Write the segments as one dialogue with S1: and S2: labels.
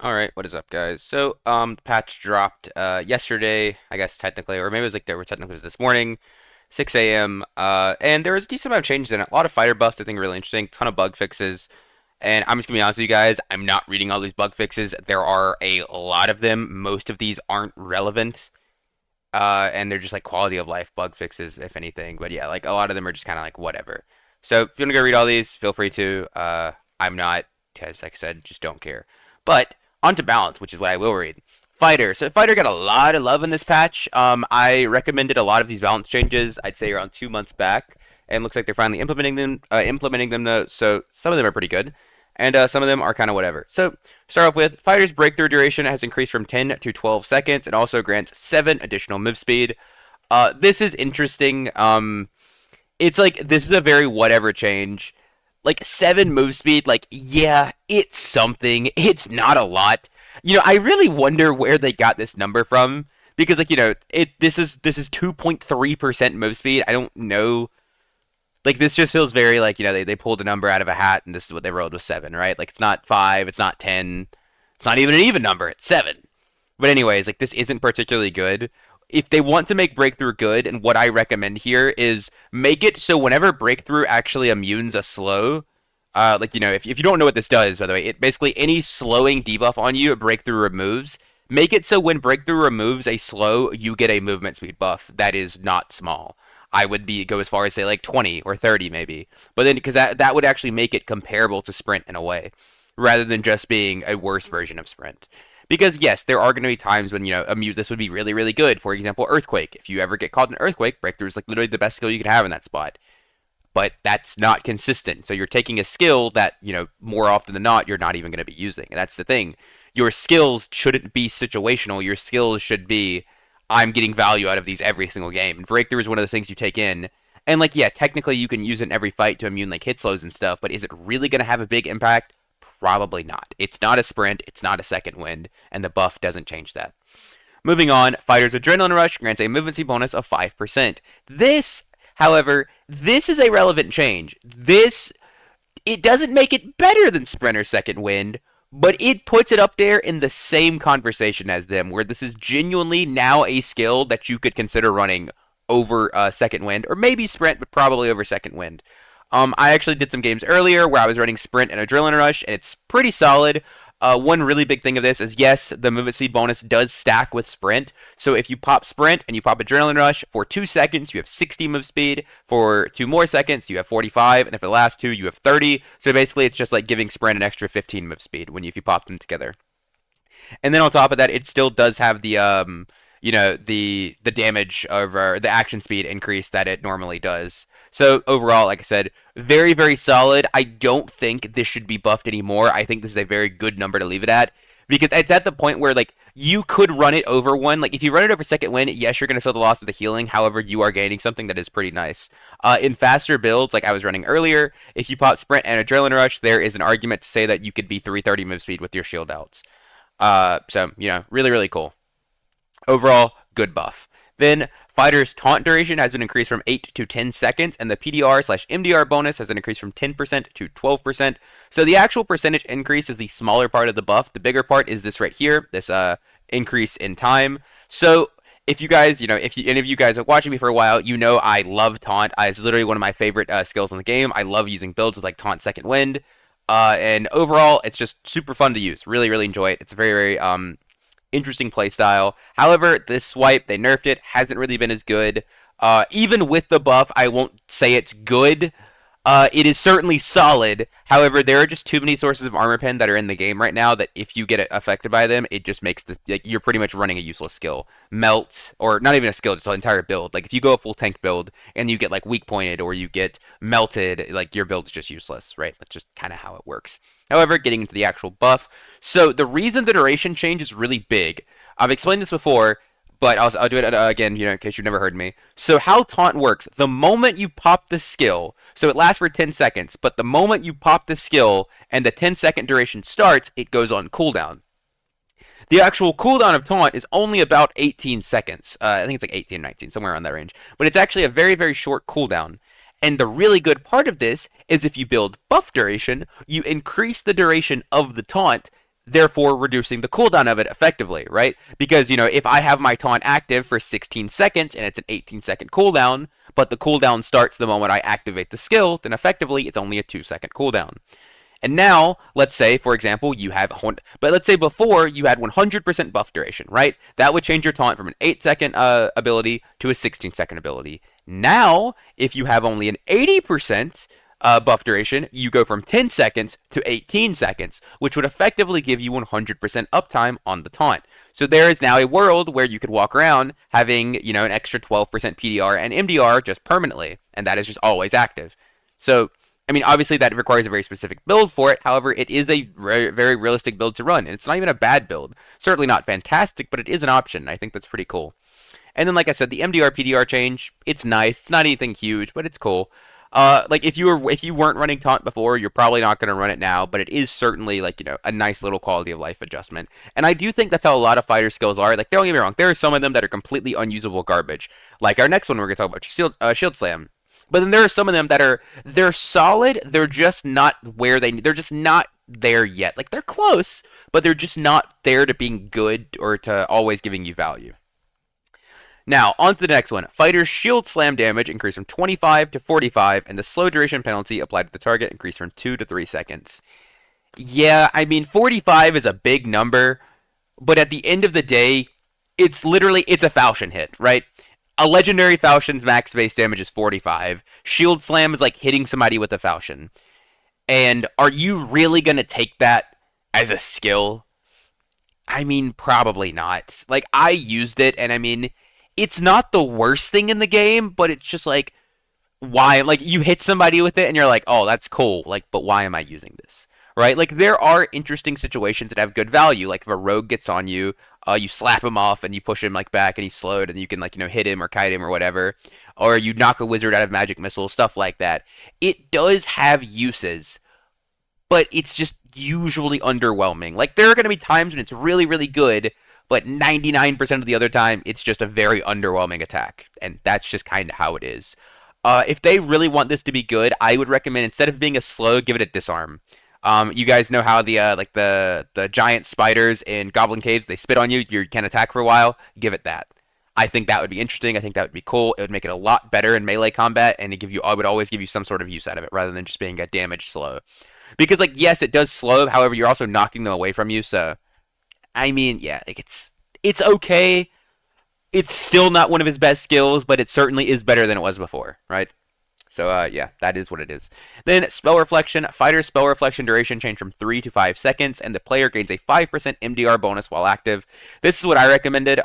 S1: Alright, what is up, guys? So, the patch dropped yesterday, I guess technically, or maybe it was like technically it was this morning, 6 a.m. And there was a decent amount of changes in it. A lot of fighter buffs, I think, really interesting. Ton of bug fixes. And I'm just gonna be honest with you guys, I'm not reading all these bug fixes. There are a lot of them. Most of these aren't relevant. And they're just like quality of life bug fixes, if anything. But yeah, like a lot of them are just kind of like whatever. So if you want to go read all these, feel free to. I'm not, because like I said, just don't care. But onto balance, which is what I will read. Fighter. So Fighter got a lot of love in this patch. I recommended a lot of these balance changes. I'd say around 2 months back, and looks like they're finally implementing them. Though, so some of them are pretty good, and some of them are kind of whatever. So start off with Fighter's breakthrough duration has increased from 10 to 12 seconds, and also grants 7 additional move speed. This is interesting. It's like this is a very whatever change. Like 7 move speed, like yeah, it's something. It's not a lot. I really wonder where they got this number from because like this is 2.3% move speed. I don't know. Like this just feels very like they pulled a number out of a hat and this is what they rolled with 7, right? Like it's not 5, it's not 10, it's not even an even number. It's 7. But anyways, like this isn't particularly good. If they want to make breakthrough good, and what I recommend here is make it so whenever breakthrough actually immunes a slow, if you don't know what this does, by the way, it basically any slowing debuff on you, breakthrough removes. Make it so when breakthrough removes a slow, you get a movement speed buff that is not small. I would go as far as say like 20 or 30 maybe, but then because that would actually make it comparable to sprint in a way, rather than just being a worse version of sprint. Because yes, there are going to be times when this would be really really good. For example, earthquake. If you ever get caught in earthquake, breakthrough is like literally the best skill you can have in that spot. But that's not consistent. So you're taking a skill that more often than not you're not even going to be using. And that's the thing. Your skills shouldn't be situational. Your skills should be I'm getting value out of these every single game. And breakthrough is one of those things you take in. And like yeah, technically you can use it in every fight to immune like hit slows and stuff. But is it really going to have a big impact? Probably not. It's not a sprint, it's not a second wind, and the buff doesn't change that. Moving on, Fighter's Adrenaline Rush grants a movement speed bonus of 5%. However, this is a relevant change. It doesn't make it better than Sprint or Second Wind, but it puts it up there in the same conversation as them, where this is genuinely now a skill that you could consider running over Second Wind, or maybe Sprint, but probably over Second Wind. I actually did some games earlier where I was running Sprint and Adrenaline Rush, and it's pretty solid. One really big thing of this is yes, the movement speed bonus does stack with Sprint. So if you pop Sprint and you pop Adrenaline Rush for 2 seconds, you have 60 move speed. For 2 more seconds, you have 45, and if the last 2, you have 30. So basically, it's just like giving Sprint an extra 15 move speed if you pop them together. And then on top of that, it still does have the damage over the action speed increase that it normally does. So overall, like I said, very very solid. I don't think this should be buffed anymore. I think this is a very good number to leave it at because it's at the point where like you could run it over one. Like if you run it over second wind, yes, you're gonna feel the loss of the healing. However, you are gaining something that is pretty nice. In faster builds, like I was running earlier, if you pop sprint and adrenaline rush, there is an argument to say that you could be 330 move speed with your shield outs. So really really cool. Overall, good buff. Then Fighter's taunt duration has been increased from 8 to 10 seconds, and the PDR/MDR bonus has been increased from 10% to 12%. So the actual percentage increase is the smaller part of the buff. The bigger part is this right here, this increase in time. So if you guys, if any of you guys are watching me for a while, I love taunt. It's literally one of my favorite skills in the game. I love using builds with like taunt second wind. And overall, it's just super fun to use. Really, really enjoy it. It's a very, very interesting playstyle. However, this swipe, they nerfed it, hasn't really been as good. Even with the buff, I won't say it's good. It is certainly solid. However, there are just too many sources of armor pen that are in the game right now that if you get affected by them, it just makes you're pretty much running a useless skill. Melt, or not even a skill, just an entire build. Like if you go a full tank build and you get like weak pointed or you get melted, like your build is just useless, right? That's just kind of how it works. However, getting into the actual buff. So the reason the duration change is really big, I've explained this before, but I'll do it again, in case you've never heard me. So how taunt works, the moment you pop the skill, so it lasts for 10 seconds, but the moment you pop the skill and the 10-second duration starts, it goes on cooldown. The actual cooldown of taunt is only about 18 seconds. I think it's like 18, 19, somewhere around that range. But it's actually a very, very short cooldown. And the really good part of this is if you build buff duration, you increase the duration of the taunt therefore reducing the cooldown of it effectively, right? Because, if I have my taunt active for 16 seconds and it's an 18-second cooldown, but the cooldown starts the moment I activate the skill, then effectively it's only a 2-second cooldown. And now, let's say, for example, but let's say before you had 100% buff duration, right? That would change your taunt from an 8-second ability to a 16-second ability. Now, if you have only an 80% buff duration, you go from 10 seconds to 18 seconds, which would effectively give you 100% uptime on the taunt. So there is now a world where you could walk around having, an extra 12% PDR and MDR just permanently, and that is just always active. So, obviously that requires a very specific build for it. However, it is a very, very realistic build to run, and it's not even a bad build. Certainly not fantastic, but it is an option. I think that's pretty cool. And then, like I said, the MDR PDR change, it's nice. It's not anything huge, but it's cool. Like if you weren't running taunt before, you're probably not going to run it now, but it is certainly like, a nice little quality of life adjustment. And I do think that's how a lot of fighter skills are. Like, don't get me wrong, there are some of them that are completely unusable garbage. Like our next one we're going to talk about, Shield Slam. But then there are some of them that they're solid, they're just not they're just not there yet. Like they're close, but they're just not there to being good or to always giving you value. Now, on to the next one. Fighter's shield slam damage increased from 25 to 45, and the slow duration penalty applied to the target increased from 2 to 3 seconds. Yeah, 45 is a big number, but at the end of the day, it's a falchion hit, right? A legendary falchion's max base damage is 45. Shield slam is like hitting somebody with a falchion. And are you really going to take that as a skill? Probably not. Like, I used it, and it's not the worst thing in the game, but it's just like, why? Like, you hit somebody with it and you're like, oh, that's cool. Like, but why am I using this? Right? Like, there are interesting situations that have good value. Like, if a rogue gets on you, you slap him off and you push him, like, back and he's slowed and you can, like, hit him or kite him or whatever. Or you knock a wizard out of magic missile, stuff like that. It does have uses, but it's just usually underwhelming. Like, there are going to be times when it's really, really good, but 99% of the other time, it's just a very underwhelming attack. And that's just kind of how it is. If they really want this to be good, I would recommend, instead of being a slow, give it a disarm. You guys know how the giant spiders in Goblin Caves, they spit on you, you can't attack for a while? Give it that. I think that would be interesting. I think that would be cool. It would make it a lot better in melee combat, and I would always give you some sort of use out of it, rather than just being a damage slow. Because, like, yes, it does slow, however, you're also knocking them away from you, so... yeah, like it's okay. It's still not one of his best skills, but it certainly is better than it was before, right? So, yeah, that is what it is. Then, Spell Reflection. Fighter's Spell Reflection duration changed from 3 to 5 seconds, and the player gains a 5% MDR bonus while active. This is what I recommended.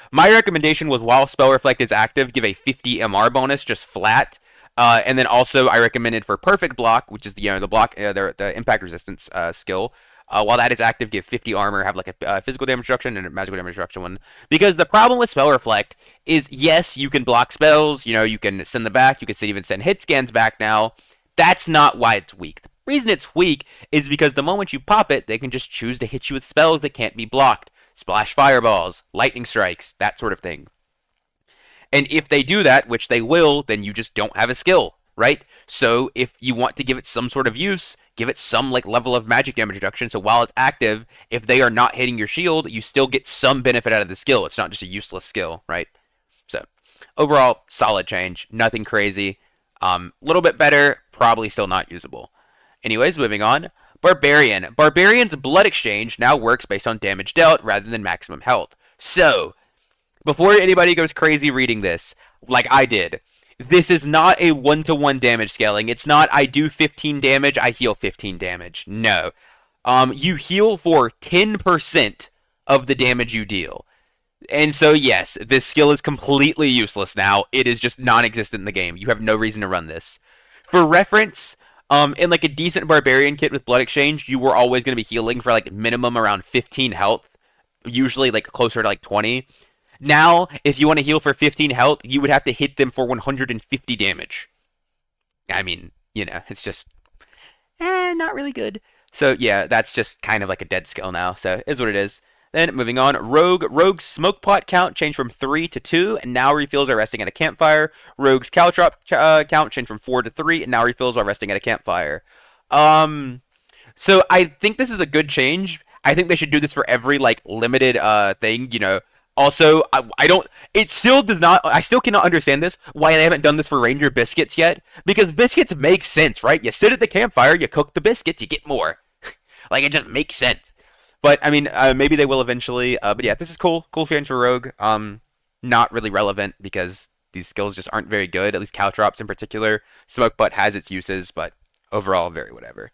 S1: My recommendation was, while Spell Reflect is active, give a 50 MR bonus, just flat. And then also, I recommended for Perfect Block, which is the impact resistance skill. While that is active, give 50 armor, have like a physical damage reduction and a magical damage reduction one. Because the problem with Spell Reflect is, yes, you can block spells, you can send them back, you can even send hit scans back now. That's not why it's weak. The reason it's weak is because the moment you pop it, they can just choose to hit you with spells that can't be blocked. Splash fireballs, lightning strikes, that sort of thing. And if they do that, which they will, then you just don't have a skill, right? So if you want to give it some sort of use, give it some like level of magic damage reduction, so while it's active, if they are not hitting your shield, you still get some benefit out of the skill. It's not just a useless skill, right? So overall, solid change, nothing crazy. Little bit better, probably still not usable. Anyways, moving on. Barbarian. Barbarian's Blood Exchange now works based on damage dealt rather than maximum health. So, before anybody goes crazy reading this, like I did, this is not a 1-to-1 damage scaling. It's not, I do 15 damage, I heal 15 damage. No. You heal for 10% of the damage you deal. And so, yes, this skill is completely useless now. It is just non-existent in the game. You have no reason to run this. For reference, in like a decent Barbarian kit with Blood Exchange, you were always going to be healing for like minimum around 15 health. Usually like closer to like 20. Now, if you want to heal for 15 health, you would have to hit them for 150 damage. It's just, not really good. So, yeah, that's just kind of like a dead skill now. So, is what it is. Then, moving on, Rogue's smoke pot count changed from 3 to 2, and now refills are resting at a campfire. Rogue's caltrop count changed from 4 to 3, and now refills are resting at a campfire. So I think this is a good change. I think they should do this for every like limited thing, Also, I don't. It still does not. I still cannot understand this. Why they haven't done this for Ranger biscuits yet? Because biscuits make sense, right? You sit at the campfire, you cook the biscuits, you get more. Like it just makes sense. But I mean, maybe they will eventually. But yeah, this is cool. Cool change for Rogue. Not really relevant because these skills just aren't very good. At least Caltrops in particular. Smoke Butt has its uses, but overall, very whatever.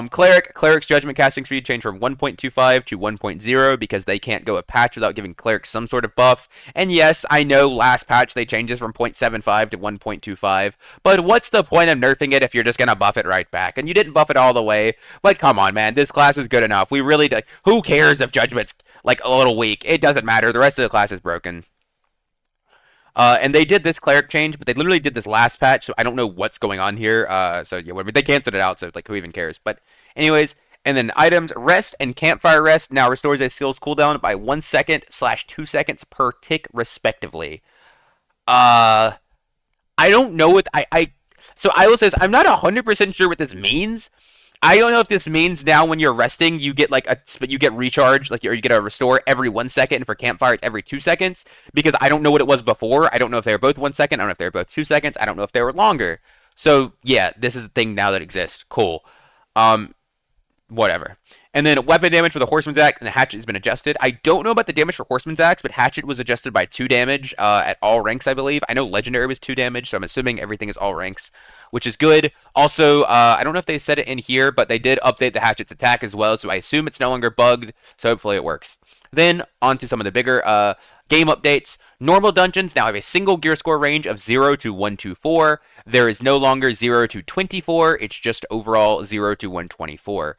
S1: Cleric's judgment casting speed changed from 1.25 to 1.0 because they can't go a patch without giving clerics some sort of buff. And yes, I know last patch they changed this from 0.75 to 1.25, but what's the point of nerfing it if you're just gonna buff it right back? And you didn't buff it all the way. But come on, man, this class is good enough. We really who cares if judgment's like a little weak? It doesn't matter. The rest of the class is broken. And they did this cleric change, but they literally did this last patch, so I don't know what's going on here. So yeah, whatever. They canceled it out, so like who even cares? But anyways, and then items rest and campfire rest now restores a skill's cooldown by 1 second/2 seconds per tick respectively. Uh, I don't know what I so I will say this, I'm not 100% sure what this means. I don't know if this means now when you're resting, you get like you get recharge, like or you get a restore every 1 second, and for campfire it's every 2 seconds. Because I don't know what it was before. I don't know if they were both 1 second. I don't know if they were both 2 seconds. I don't know if they were longer. So yeah, this is a thing now that exists. Cool. Um, Whatever. And then weapon damage for the Horseman's Axe and the Hatchet has been adjusted. I don't know about the damage for Horseman's Axe, but Hatchet was adjusted by 2 damage at all ranks, I believe. I know Legendary was 2 damage, so I'm assuming everything is all ranks, which is good. Also, I don't know if they said it in here, but they did update the Hatchet's attack as well, so I assume it's no longer bugged, so hopefully it works. Then, on to some of the bigger game updates. Normal dungeons now have a single gear score range of 0 to 124. There is no longer 0 to 24, it's just overall 0 to 124.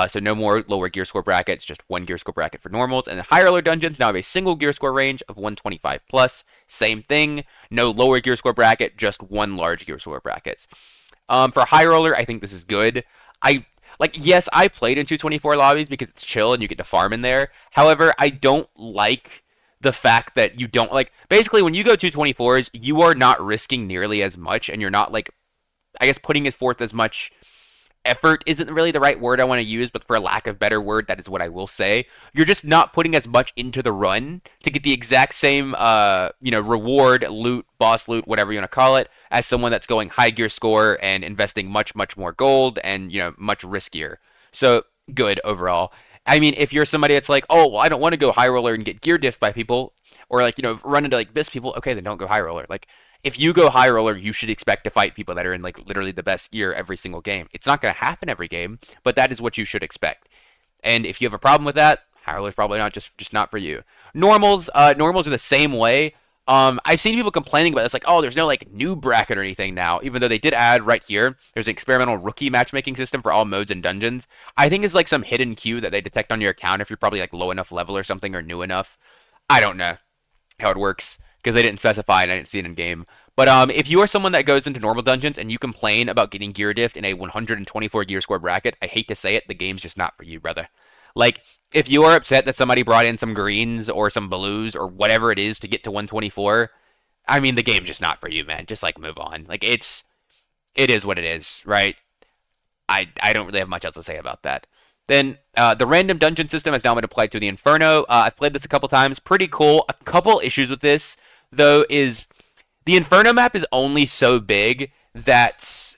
S1: So no more lower gear score brackets, just one gear score bracket for normals. And higher roller dungeons now have a single gear score range of 125 plus. Same thing, no lower gear score bracket, just one large gear score brackets. For high roller, I think this is good. Yes, I played in 224 lobbies because it's chill and you get to farm in there. However, I don't like the fact that you don't basically when you go 224s, you are not risking nearly as much, and you're not I guess putting it forth as much effort isn't really the right word I want to use, but for a lack of better word, that is what I will say. You're just not putting as much into the run to get the exact same, reward, loot, boss loot, whatever you want to call it, as someone that's going high gear score and investing much, much more gold and, much riskier. So, good overall. I mean, if you're somebody that's like, oh, well, I don't want to go high roller and get gear diffed by people, or run into BIS people, okay, then don't go high roller. If you go high roller, you should expect to fight people that are in literally the best gear every single game. It's not going to happen every game, but that is what you should expect. And if you have a problem with that, high roller is probably not just not for you. Normals are the same way. I've seen people complaining about this, oh, there's no new bracket or anything now, even though they did add right here. There's an experimental rookie matchmaking system for all modes and dungeons. I think it's some hidden queue that they detect on your account if you're probably low enough level or something or new enough. I don't know how it works because they didn't specify and I didn't see it in game. But if you are someone that goes into normal dungeons and you complain about getting gear diffed in a 124 gear score bracket, I hate to say it, the game's just not for you, brother. If you are upset that somebody brought in some greens or some blues or whatever it is to get to 124, I mean, the game's just not for you, man. Just move on. It is what it is, right? I don't really have much else to say about that. Then the random dungeon system has now been applied to the Inferno. I've played this a couple times. Pretty cool. A couple issues with this, though, is the Inferno map is only so big that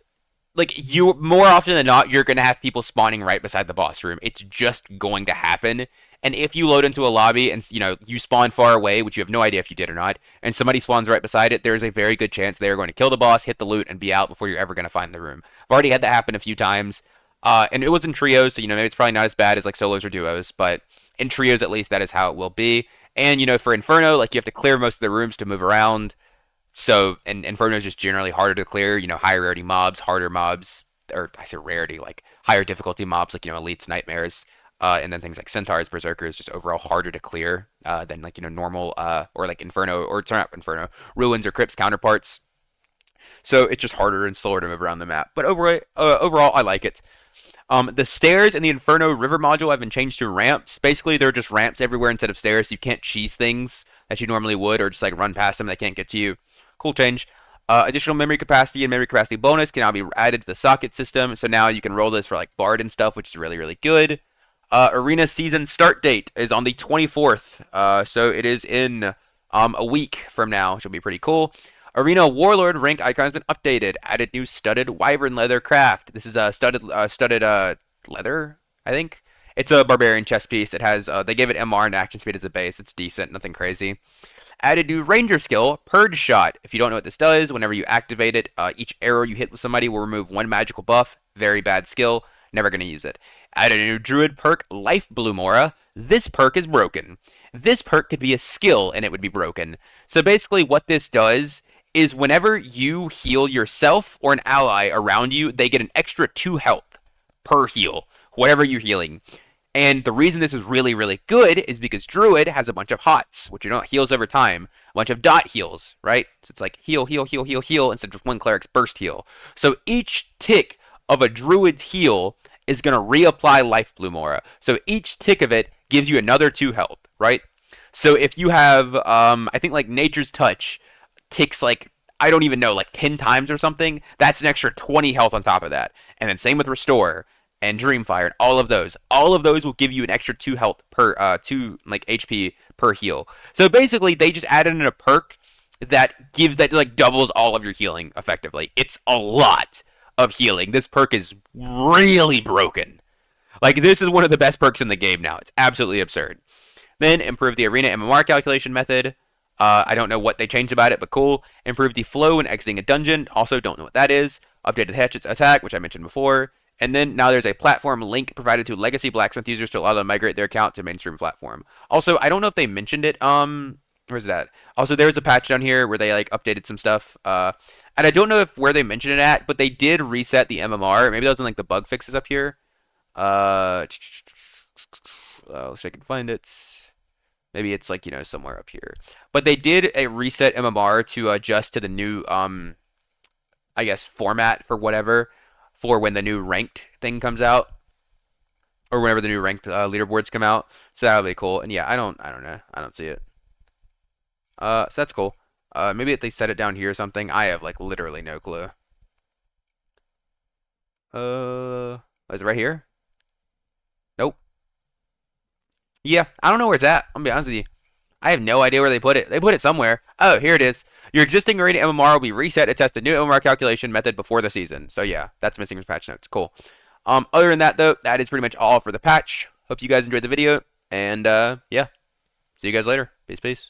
S1: you more often than not you're going to have people spawning right beside the boss room. It's just going to happen. And if you load into a lobby and you spawn far away, which you have no idea if you did or not, and somebody spawns right beside it, there's a very good chance they are going to kill the boss, hit the loot, and be out before you're ever going to find the room. I've already had that happen a few times. And it was in trios, so maybe it's probably not as bad as solos or duos, but in trios at least that is how it will be. And for Inferno, you have to clear most of the rooms to move around. So, and Inferno is just generally harder to clear, higher rarity mobs, harder mobs, or I say rarity, higher difficulty mobs, elites, nightmares, and then things like centaurs, berserkers, just overall harder to clear than normal or Inferno, or it's not Inferno, ruins or crypts counterparts. So it's just harder and slower to move around the map. But overall, I like it. The stairs in the Inferno River module have been changed to ramps. Basically, they're just ramps everywhere instead of stairs. So you can't cheese things that you normally would, or just run past them. They can't get to you. Cool change. Additional memory capacity and memory capacity bonus can now be added to the socket system. So now you can roll this for like Bard and stuff, which is really, really good. Arena season start date is on the 24th. So it is in a week from now, which will be pretty cool. Arena Warlord rank icon has been updated. Added new studded wyvern leather craft. This is a studded leather, I think. It's a barbarian chest piece. It has they gave it MR and action speed as a base. It's decent, nothing crazy. Added new ranger skill, Purge Shot. If you don't know what this does, whenever you activate it, each arrow you hit with somebody will remove one magical buff. Very bad skill. Never going to use it. Added a new druid perk, Life Bloom Aura. This perk is broken. This perk could be a skill and it would be broken. So basically what this does is whenever you heal yourself or an ally around you, they get an extra 2 health per heal, whatever you're healing. And the reason this is really, really good is because Druid has a bunch of HOTS, which heals over time. A bunch of dot heals, right? So it's like heal, heal, heal, heal, heal, instead of just one cleric's burst heal. So each tick of a Druid's heal is going to reapply Life Bloom Aura. So each tick of it gives you another 2 health, right? So if you have, I think like Nature's Touch ticks like, I don't even know, like 10 times or something, that's an extra 20 health on top of that. And then same with Restore and Dreamfire and all of those. All of those will give you an extra 2 health per 2 like HP per heal. So basically they just added in a perk that gives that like doubles all of your healing effectively. It's a lot of healing. This perk is really broken. Like this is one of the best perks in the game now. It's absolutely absurd. Then improve the arena MMR calculation method. I don't know what they changed about it, but cool. Improve the flow when exiting a dungeon. Also don't know what that is. Updated the hatchet's attack, which I mentioned before. And then now there's a platform link provided to legacy blacksmith users to allow them to migrate their account to mainstream platform. Also, I don't know if they mentioned it. Where's that? Also, there's a patch down here where they like updated some stuff. And I don't know if where they mentioned it at, but they did reset the MMR. Maybe that was in like the bug fixes up here. Let's see if I can find it. Maybe it's like somewhere up here. But they did a reset MMR to adjust to the new I guess format for whatever. For when the new ranked thing comes out, or whenever the new ranked leaderboards come out. So that'll be cool. And yeah, I don't know. I don't see it. So that's cool. Maybe if they set it down here or something. I have like literally no clue. Is it right here? Nope. Yeah, I don't know where it's at. I'm gonna be honest with you. I have no idea where they put it. They put it somewhere. Oh, here it is. Your existing arena MMR will be reset to test a new MMR calculation method before the season. So yeah, that's missing from patch notes. Cool. Other than that though, that is pretty much all for the patch. Hope you guys enjoyed the video, and yeah, see you guys later. Peace, peace.